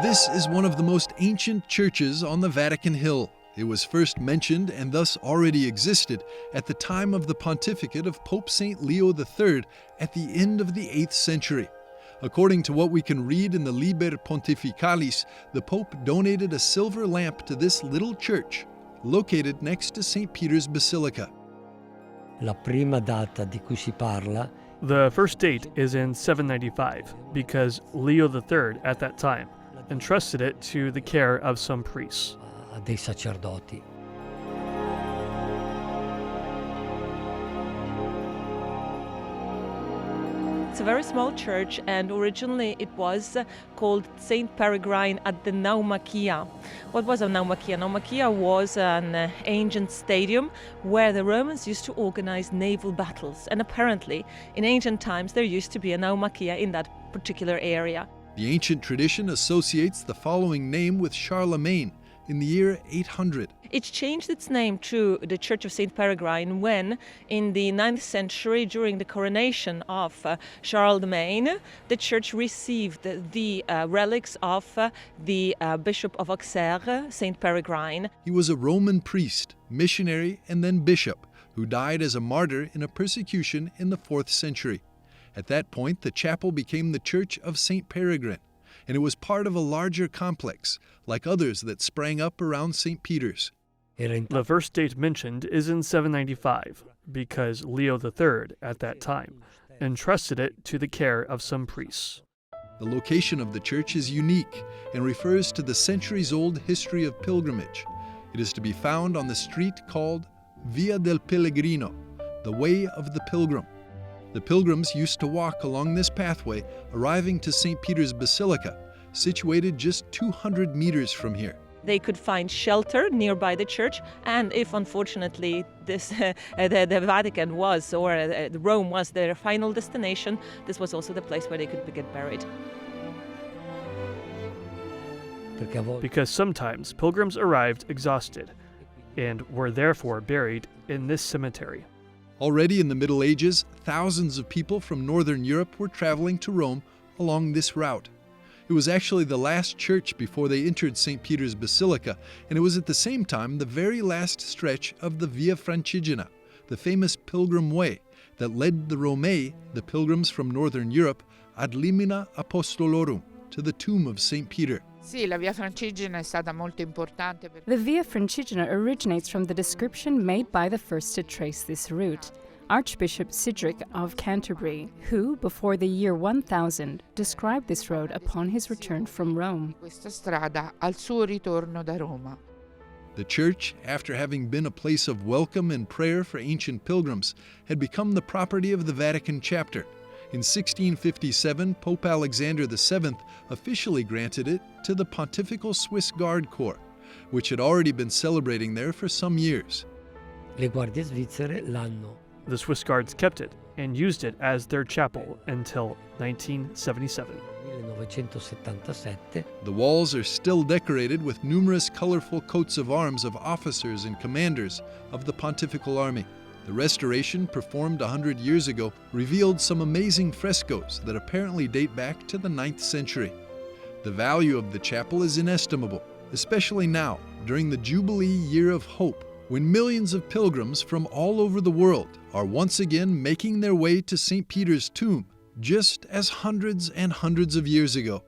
This is one of the most ancient churches on the Vatican Hill. It was first mentioned and thus already existed at the time of the pontificate of Pope St. Leo III at the end of the 8th century. According to what we can read in the Liber Pontificalis, the Pope donated a silver lamp to this little church, located next to St. Peter's Basilica. La prima data di cui si parla The first date is in 795 because Leo III at that time entrusted it to the care of some priests. dei sacerdoti. It's a very small church, and originally it was called Saint Peregrine at the Naumachia. What was a Naumachia? Naumachia was an ancient stadium where the Romans used to organize naval battles, and apparently in ancient times there used to be a Naumachia in that particular area. The ancient tradition associates the following name with Charlemagne in the year 800. It changed its name to the Church of Saint Peregrine when, in the 9th century, during the coronation of Charlemagne, the church received the relics of the Bishop of Auxerre, Saint Peregrine. He was a Roman priest, missionary, and then bishop, who died as a martyr in a persecution in the 4th century. At that point, the chapel became the Church of Saint Peregrine, and it was part of a larger complex, like others that sprang up around St. Peter's. The first date mentioned is in 795 because Leo III at that time entrusted it to the care of some priests. The location of the church is unique and refers to the centuries-old history of pilgrimage. It is to be found on the street called Via del Pellegrino, the Way of the Pilgrim. The pilgrims used to walk along this pathway, arriving to St. Peter's Basilica, situated just 200 meters from here. They could find shelter nearby the church, and if unfortunately the Vatican was, or Rome was their final destination, this was also the place where they could get buried. Because sometimes pilgrims arrived exhausted and were therefore buried in this cemetery. Already in the Middle Ages, thousands of people from Northern Europe were traveling to Rome along this route. It was actually the last church before they entered St. Peter's Basilica, and it was at the same time the very last stretch of the Via Francigena, the famous Pilgrim Way that led the Romae, the pilgrims from Northern Europe, ad limina apostolorum, to the tomb of St. Peter. Sì, la Via Francigena è stata molto importante. The Via Francigena originates from the description made by the first to trace this route, Archbishop Cedric of Canterbury, who, before the year 1000, described this road upon his return from Rome. Questa strada al suo ritorno da Roma. The church, after having been a place of welcome and prayer for ancient pilgrims, had become the property of the Vatican chapter. In 1657, Pope Alexander VII officially granted it to the Pontifical Swiss Guard Corps, which had already been celebrating there for some years. Le guardie svizzere l'hanno. The Swiss Guards kept it and used it as their chapel until 1977. 1977. The walls are still decorated with numerous colorful coats of arms of officers and commanders of the Pontifical Army. The restoration, performed 100 years ago, revealed some amazing frescoes that apparently date back to the 9th century. The value of the chapel is inestimable, especially now, during the Jubilee Year of Hope, when millions of pilgrims from all over the world are once again making their way to St. Peter's tomb, just as hundreds and hundreds of years ago.